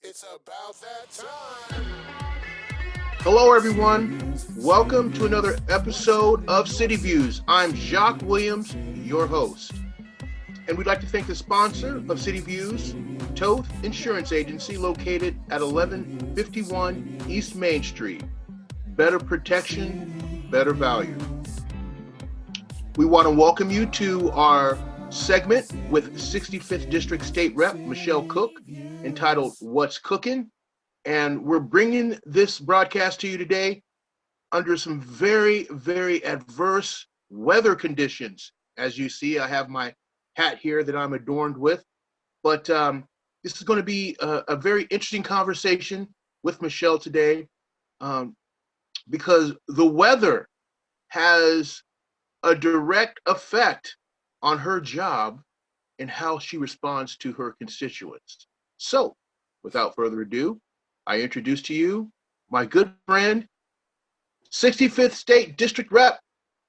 It's about that time. Hello, everyone. Welcome to another episode of City Views. I'm Jacque Williams, your host. And we'd like to thank the sponsor of City Views, Toth Insurance Agency, located at 1151 East Main Street. Better protection, better value. We want to welcome you to our segment with 65th District State Rep Michelle Cook, entitled What's Cookin'? And we're bringing this broadcast to you today under some very, very adverse weather conditions. As you see, I have my hat here that I'm adorned with. But this is going to be a very interesting conversation with Michelle today because the weather has a direct effect on her job and how she responds to her constituents. So, without further ado, I introduce to you my good friend, 65th State District Rep,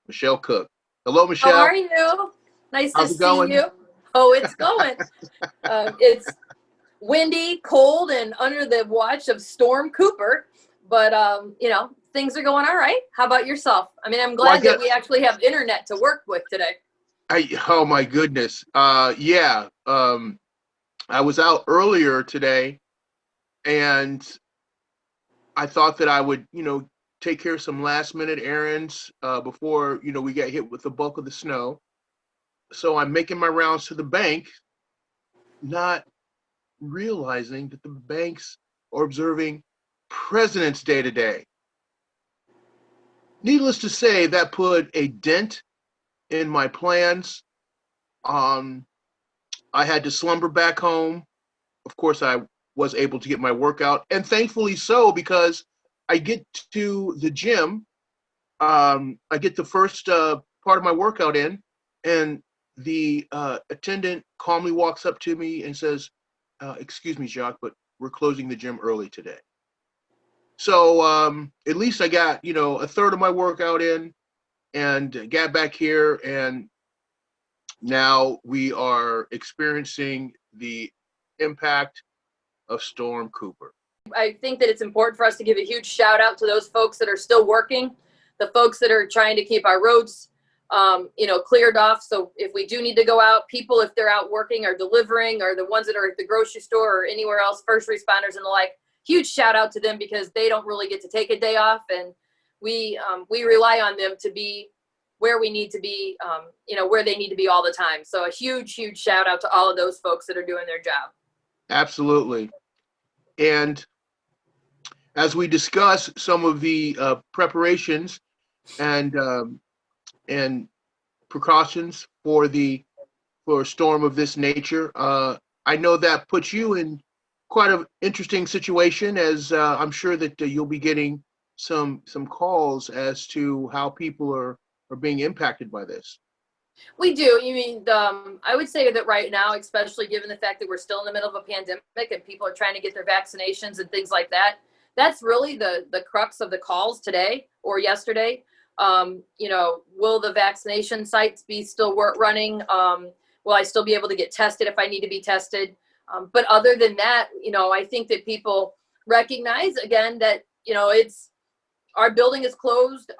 Michelle Cook. Hello, Michelle. How are you? Nice How's to it going? see you. Oh, it's going. It's windy, cold, and under the watch of Storm Cooper. But, things are going all right. How about yourself? I mean, I'm glad that we actually have internet to work with today. Oh, my goodness. I was out earlier today, and I thought that I would, take care of some last-minute errands before, we got hit with the bulk of the snow. So I'm making my rounds to the bank, not realizing that the banks are observing President's Day today. Needless to say, that put a dent in my plans. I had to slumber back home. Of course, I was able to get my workout, and thankfully so, because I get to the gym. I get the first part of my workout in, and the attendant calmly walks up to me and says, excuse me, Jacque, but we're closing the gym early today. So at least I got, a third of my workout in and got back here, and now we are experiencing the impact of Storm Cooper. I think that it's important for us to give a huge shout out to those folks that are still working, the folks that are trying to keep our roads, cleared off. So if we do need to go out, people, if they're out working or delivering, or the ones that are at the grocery store or anywhere else, first responders and the like, huge shout out to them, because they don't really get to take a day off, and we rely on them to be where we need to be, where they need to be all the time. So a huge, huge shout out to all of those folks that are doing their job. Absolutely. And as we discuss some of the preparations and precautions for a storm of this nature, I know that puts you in quite an interesting situation, as I'm sure that you'll be getting some calls as to how people are being impacted by this. We do. I would say that right now, especially given the fact that we're still in the middle of a pandemic and people are trying to get their vaccinations and things like that, that's really the crux of the calls today or yesterday. Will the vaccination sites be still running? Will I still be able to get tested if I need to be tested? But other than that, I think that people recognize, again, that, our building is closed,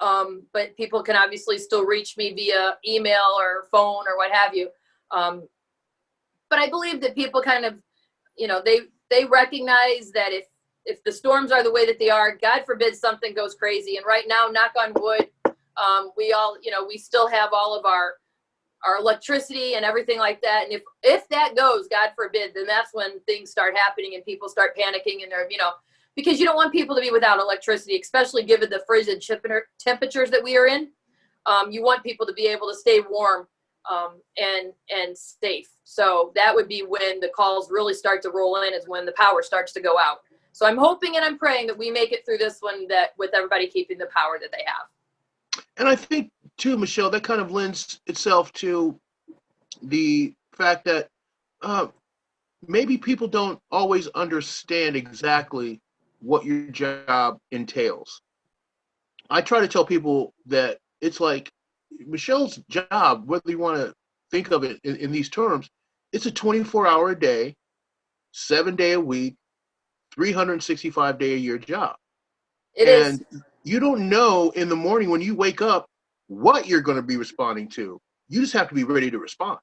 but people can obviously still reach me via email or phone or what have you. But I believe that people kind of, they recognize that if the storms are the way that they are, God forbid something goes crazy. And right now, knock on wood, we still have all of our electricity and everything like that. And if that goes, God forbid, then that's when things start happening and people start panicking, and they're, because you don't want people to be without electricity, especially given the frigid temperatures that we are in. You want people to be able to stay warm and safe. So that would be when the calls really start to roll in, is when the power starts to go out. So I'm hoping and I'm praying that we make it through this one, that with everybody keeping the power that they have. And I think, too, Michelle, that kind of lends itself to the fact that maybe people don't always understand exactly what your job entails. I try to tell people that it's like Michelle's job, whether you want to think of it in these terms, it's a 24-hour a day, 7 day a week, 365-day-a-year job. It is. And you don't know in the morning when you wake up what you're going to be responding to. You just have to be ready to respond.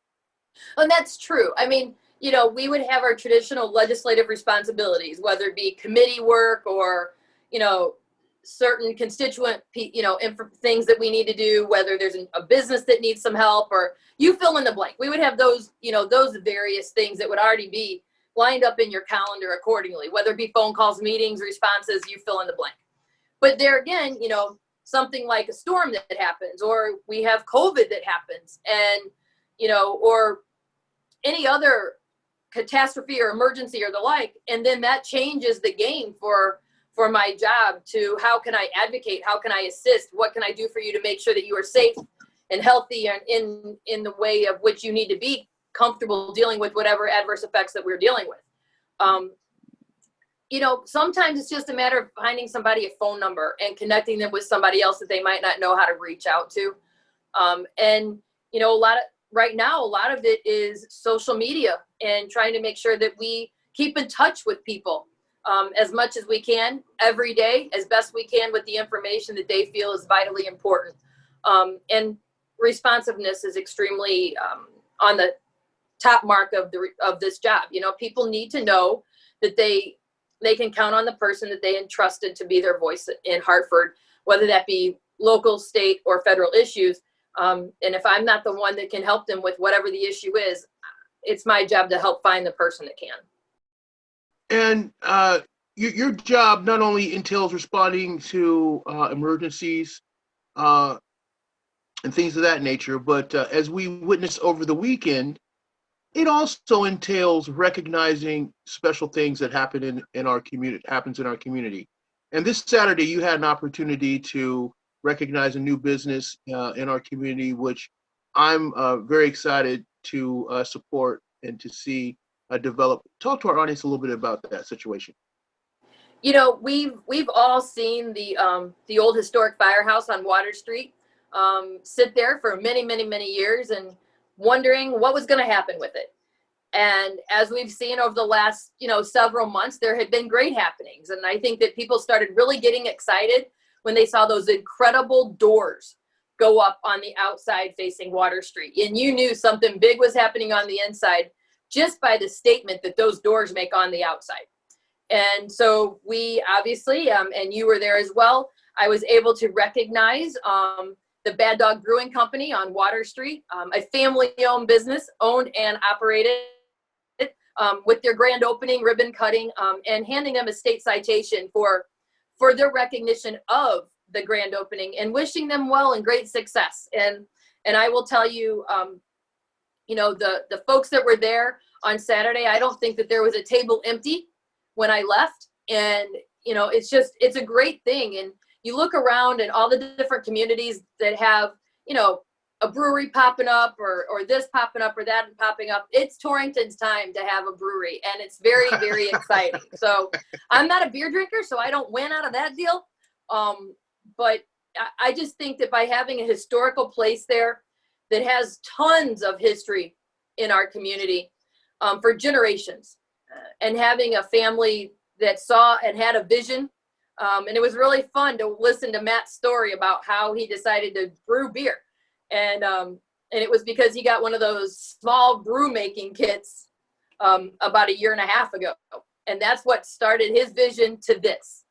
And that's true. I mean, we would have our traditional legislative responsibilities, whether it be committee work or, certain constituent, things that we need to do, whether there's a business that needs some help, or you fill in the blank. We would have those, those various things that would already be lined up in your calendar accordingly, whether it be phone calls, meetings, responses, you fill in the blank. But there again, something like a storm that happens, or we have COVID that happens, and, or any other catastrophe or emergency or the like, and then that changes the game for my job to how can I advocate, how can I assist, what can I do for you to make sure that you are safe and healthy and in the way of which you need to be comfortable dealing with whatever adverse effects that we're dealing with. Sometimes it's just a matter of finding somebody a phone number and connecting them with somebody else that they might not know how to reach out to. Right now, a lot of it is social media and trying to make sure that we keep in touch with people as much as we can every day, as best we can with the information that they feel is vitally important. And responsiveness is extremely on the top mark of this job. People need to know that they can count on the person that they entrusted to be their voice in Hartford, whether that be local, state, or federal issues. And if I'm not the one that can help them with whatever the issue is, it's my job to help find the person that can. And your job not only entails responding to emergencies and things of that nature, but as we witnessed over the weekend, it also entails recognizing special things that happen in our community. And this Saturday, you had an opportunity to recognize a new business in our community, which I'm very excited to support and to see develop. Talk to our audience a little bit about that situation. We've all seen the old historic firehouse on Water Street sit there for many, many, many years and wondering what was going to happen with it. And as we've seen over the last, several months, there had been great happenings. And I think that people started really getting excited when they saw those incredible doors go up on the outside facing Water Street. And you knew something big was happening on the inside just by the statement that those doors make on the outside. And so we obviously, and you were there as well, I was able to recognize the Bad Dog Brewing Company on Water Street, a family-owned business, owned and operated, with their grand opening, ribbon cutting, and handing them a state citation for their recognition of the grand opening and wishing them well and great success. And I will tell you, the folks that were there on Saturday, I don't think that there was a table empty when I left. And, it's a great thing. And you look around and all the different communities that have, a brewery popping up or this popping up or that popping up. It's Torrington's time to have a brewery, and it's very, very exciting. So I'm not a beer drinker, so I don't win out of that deal. But I just think that by having a historical place there that has tons of history in our community for generations, and having a family that saw and had a vision, and it was really fun to listen to Matt's story about how he decided to brew beer. And it was because he got one of those small brew making kits about 1.5 years ago. And that's what started his vision to this.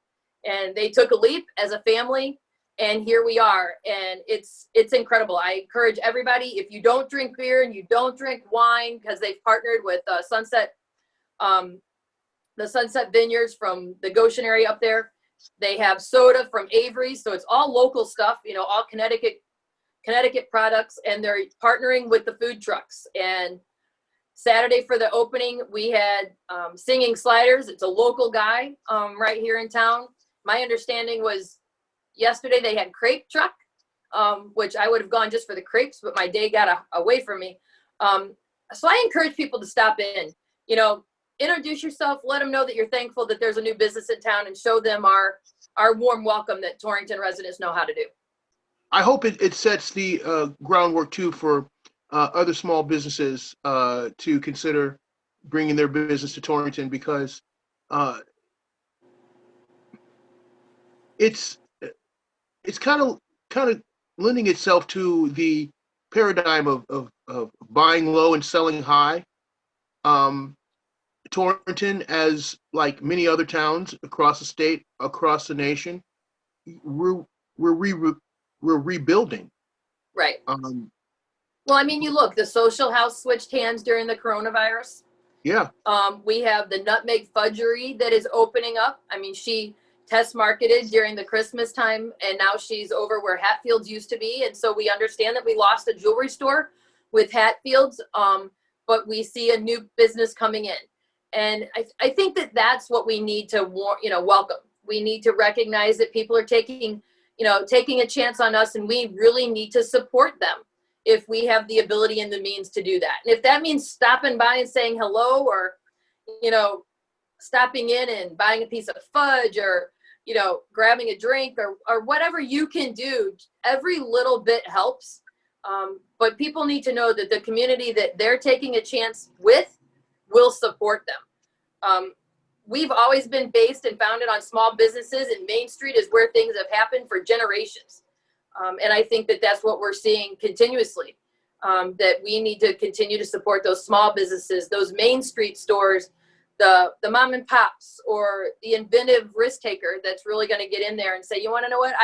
And they took a leap as a family, and here we are. And it's incredible. I encourage everybody, if you don't drink beer and you don't drink wine, because they've partnered with the Sunset Vineyards from the Goshen area up there. They have soda from Avery. So it's all local stuff, all Connecticut products, and they're partnering with the food trucks. And Saturday for the opening, we had Singing Sliders. It's a local guy right here in town. My understanding was yesterday they had crepe truck, which I would have gone just for the crepes, but my day got away from me. So I encourage people to stop in, introduce yourself, let them know that you're thankful that there's a new business in town, and show them our warm welcome that Torrington residents know how to do. I hope it sets the groundwork too for other small businesses to consider bringing their business to Torrington, because it's it's kind of lending itself to the paradigm of buying low and selling high. Um, Torrington, as like many other towns across the state, across the nation, we're we're re- we're rebuilding. Right. Um, Well, I mean, you look, the social house switched hands during the coronavirus. yeah, We have the Nutmeg Fudgery that is opening up. I mean, she test marketed during the Christmas time, and now she's over where Hatfields used to be. And so we understand that we lost a jewelry store with Hatfields, but we see a new business coming in. And I think that that's what we need to welcome. We need to recognize that people are taking a chance on us, and we really need to support them if we have the ability and the means to do that. And if that means stopping by and saying hello, or, stopping in and buying a piece of fudge, or, grabbing a drink, or whatever you can do, every little bit helps. But people need to know that the community that they're taking a chance with will support them. We've always been based and founded on small businesses, and Main Street is where things have happened for generations. And I think that that's what we're seeing continuously, that we need to continue to support those small businesses, those Main Street stores, the mom and pops, or the inventive risk taker that's really going to get in there and say, you want to know what,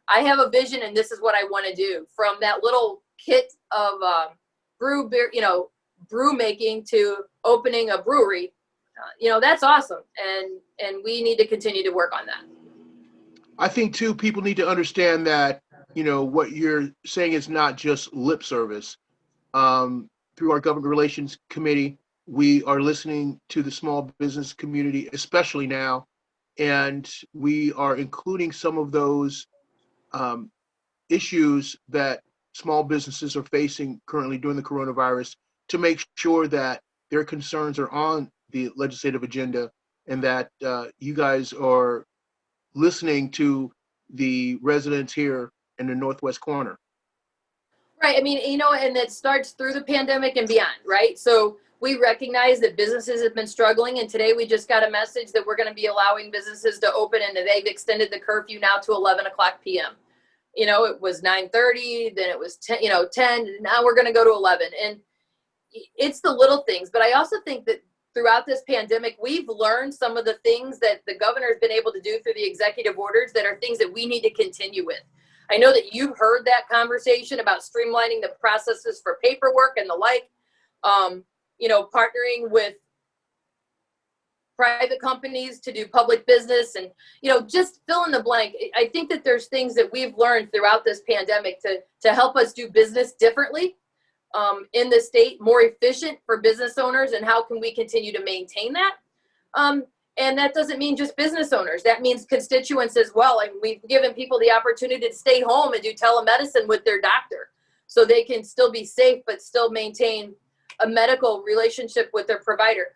I have a vision, and this is what I want to do. From that little kit of brew making to opening a brewery, that's awesome. And we need to continue to work on that. I think too, people need to understand that, what you're saying is not just lip service. Through our government relations committee, we are listening to the small business community, especially now, and we are including some of those issues that small businesses are facing currently during the coronavirus, to make sure that their concerns are on the legislative agenda, and that you guys are listening to the residents here in the Northwest corner. Right. I mean, and it starts through the pandemic and beyond, right? So we recognize that businesses have been struggling, and today we just got a message that we're going to be allowing businesses to open, and they've extended the curfew now to 11 o'clock p.m. It was 9:30, then it was 10, 10, and now we're going to go to 11. And it's the little things. But I also think that throughout this pandemic, we've learned some of the things that the governor has been able to do through the executive orders that are things that we need to continue with. I know that you've heard that conversation about streamlining the processes for paperwork and the like, partnering with private companies to do public business, and, just fill in the blank. I think that there's things that we've learned throughout this pandemic to help us do business differently in the state, more efficient for business owners, and how can we continue to maintain that? And that doesn't mean just business owners. That means constituents as well. And we've given people the opportunity to stay home and do telemedicine with their doctor, so they can still be safe, but still maintain a medical relationship with their provider.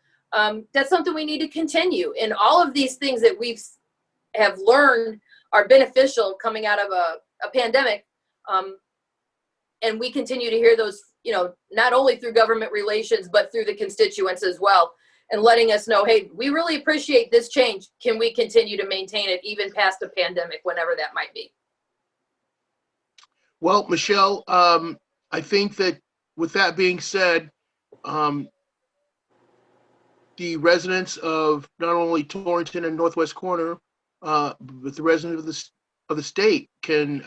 That's something we need to continue. And all of these things that we have learned are beneficial coming out of a pandemic. And we continue to hear those, not only through government relations, but through the constituents as well, and letting us know, hey, we really appreciate this change. Can we continue to maintain it even past the pandemic, whenever that might be? Well, Michelle, I think that with that being said, the residents of not only Torrington and Northwest Corner, but the residents of the state can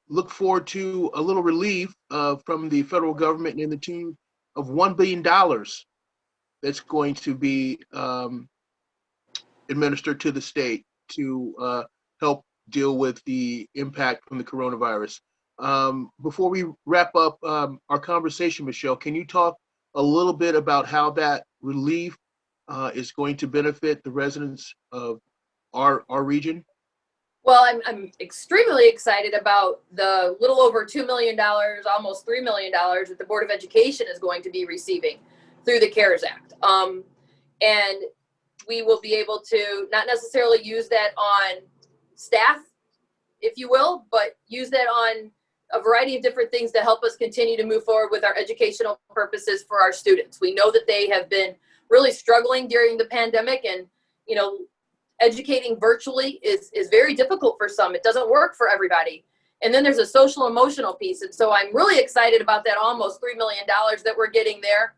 look forward to a little relief from the federal government in the tune of $1 billion that's going to be administered to the state to help deal with the impact from the coronavirus. Before we wrap up our conversation, Michelle, can you talk a little bit about how that relief is going to benefit the residents of our region? Well, I'm extremely excited about the little over $2 million, almost $3 million that the Board of Education is going to be receiving through the CARES Act. And we will be able to not necessarily use that on staff, if you will, but use that on a variety of different things to help us continue to move forward with our educational purposes for our students. We know that they have been really struggling during the pandemic, and, educating virtually is very difficult for some. It doesn't work for everybody. And then there's a social emotional piece. And so I'm really excited about that almost $3 million that we're getting there.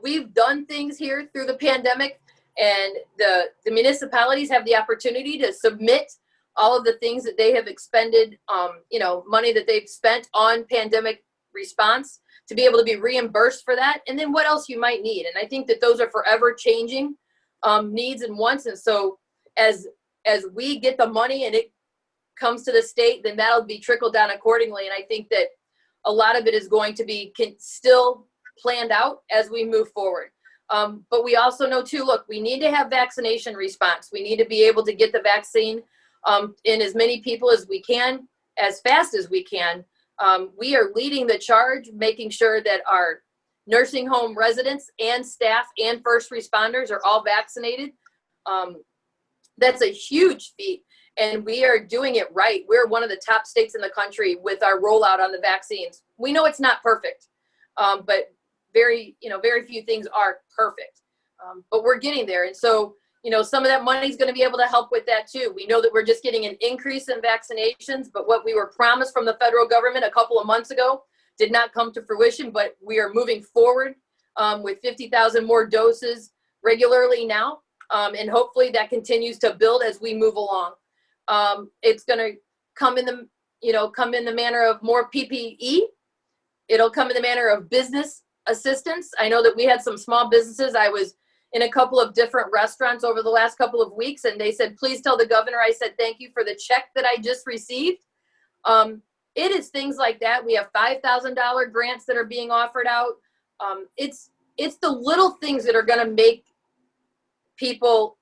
We've done things here through the pandemic, and the municipalities have the opportunity to submit all of the things that they have expended, money that they've spent on pandemic response, to be able to be reimbursed for that. And then what else you might need. And I think that those are forever changing needs and wants. And so as we get the money and it comes to the state, then that'll be trickled down accordingly. And I think that a lot of it is going to be still planned out as we move forward. But we also know too, look, we need to have vaccination response. We need to be able to get the vaccine in as many people as we can, as fast as we can. We are leading the charge, making sure that our nursing home residents and staff and first responders are all vaccinated. That's a huge feat, and we are doing it right. We're one of the top states in the country with our rollout on the vaccines. We know it's not perfect, but very few things are perfect, but we're getting there. And so, some of that money is going to be able to help with that too. We know that we're just getting an increase in vaccinations, but what we were promised from the federal government a couple of months ago did not come to fruition, but we are moving forward with 50,000 more doses regularly now. And hopefully that continues to build as we move along. It's going to come in the manner of more PPE. It'll come in the manner of business assistance. I know that we had some small businesses. I was in a couple of different restaurants over the last couple of weeks, and they said, please tell the governor I said thank you for the check that I just received. It is things like that. We have $5,000 grants that are being offered out. It's the little things that are going to make people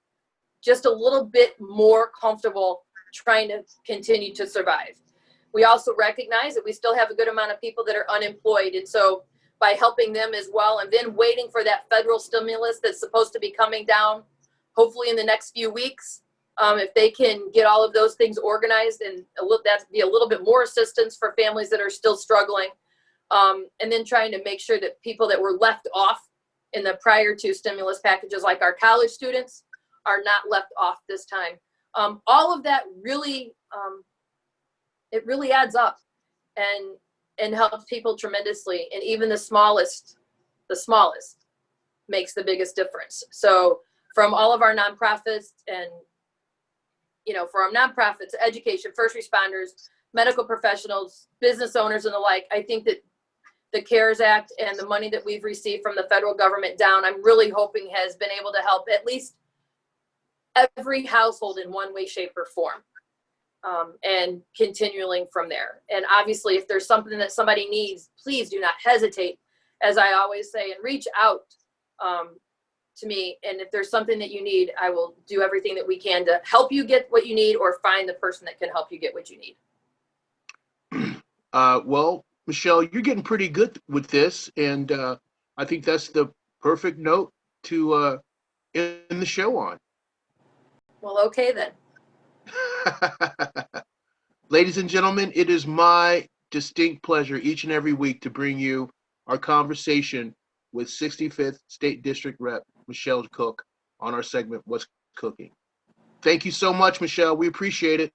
just a little bit more comfortable trying to continue to survive. We also recognize that we still have a good amount of people that are unemployed. And so by helping them as well, and then waiting for that federal stimulus that's supposed to be coming down, hopefully in the next few weeks, if they can get all of those things organized, and that'd be a little bit more assistance for families that are still struggling. And then trying to make sure that people that were left off in the prior two stimulus packages, like our college students, are not left off this time. All of that really, it really adds up and helps people tremendously. And even the smallest makes the biggest difference. So from all of our nonprofits and, for our nonprofits, education, first responders, medical professionals, business owners, and the like, I think that the CARES Act and the money that we've received from the federal government down, I'm really hoping has been able to help at least every household in one way, shape, or form. And continuing from there. And obviously, if there's something that somebody needs, please do not hesitate, as I always say, and reach out to me. And if there's something that you need, I will do everything that we can to help you get what you need, or find the person that can help you get what you need. Well, Michelle, you're getting pretty good with this, and I think that's the perfect note to end the show on. Well, okay then. Ladies and gentlemen, it is my distinct pleasure each and every week to bring you our conversation with 65th State District Rep Michelle Cook on our segment, What's Cooking? Thank you so much, Michelle. We appreciate it.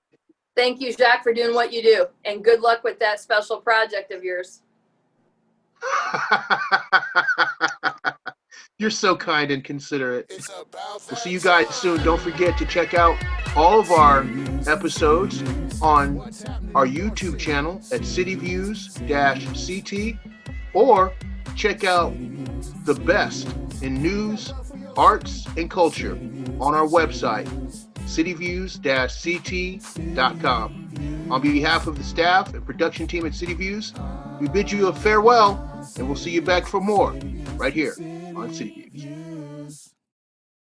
Thank you, Jacque, for doing what you do, and good luck with that special project of yours. You're so kind and considerate. We'll see you guys soon. Don't forget to check out all of our episodes on our YouTube channel at cityviews-ct, or check out the best in news, arts, and culture on our website, cityviews-ct.com. On behalf of the staff and production team at City Views, we bid you a farewell, and we'll see you back for more right here on City Views.